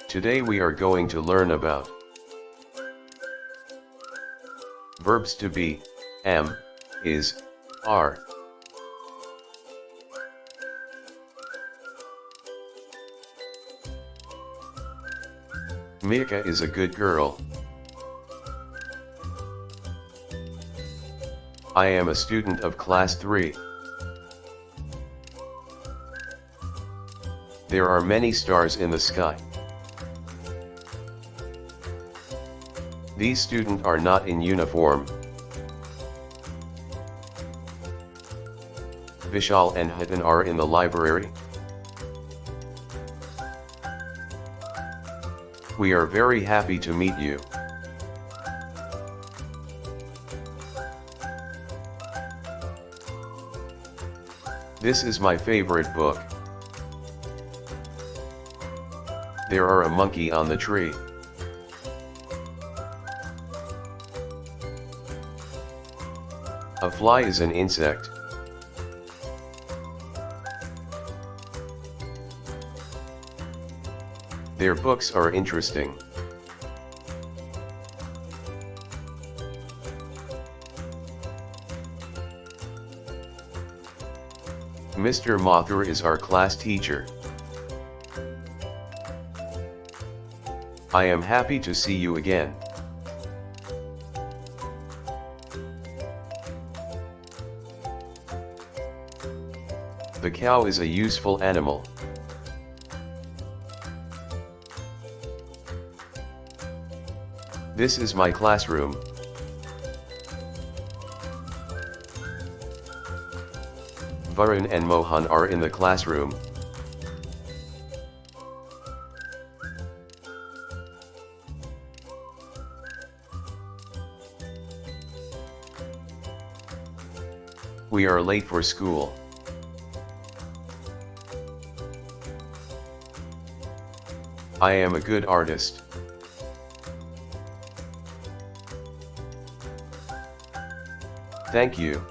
Today we are going to learn about verbs to be, am, is, are. Mika is a good girl. I am a student of class 3. There are many stars in the sky. These students are not in uniform. Vishal and Hitan are in the library. We are very happy to meet you. This is my favorite book. There are a monkey on the tree. A fly is an insect. Their books are interesting. Mr. Mathur is our class teacher. I am happy to see you again. The cow is a useful animal. This is my classroom. Varun and Mohan are in the classroom. We are late for school. I am a good artist. Thank you.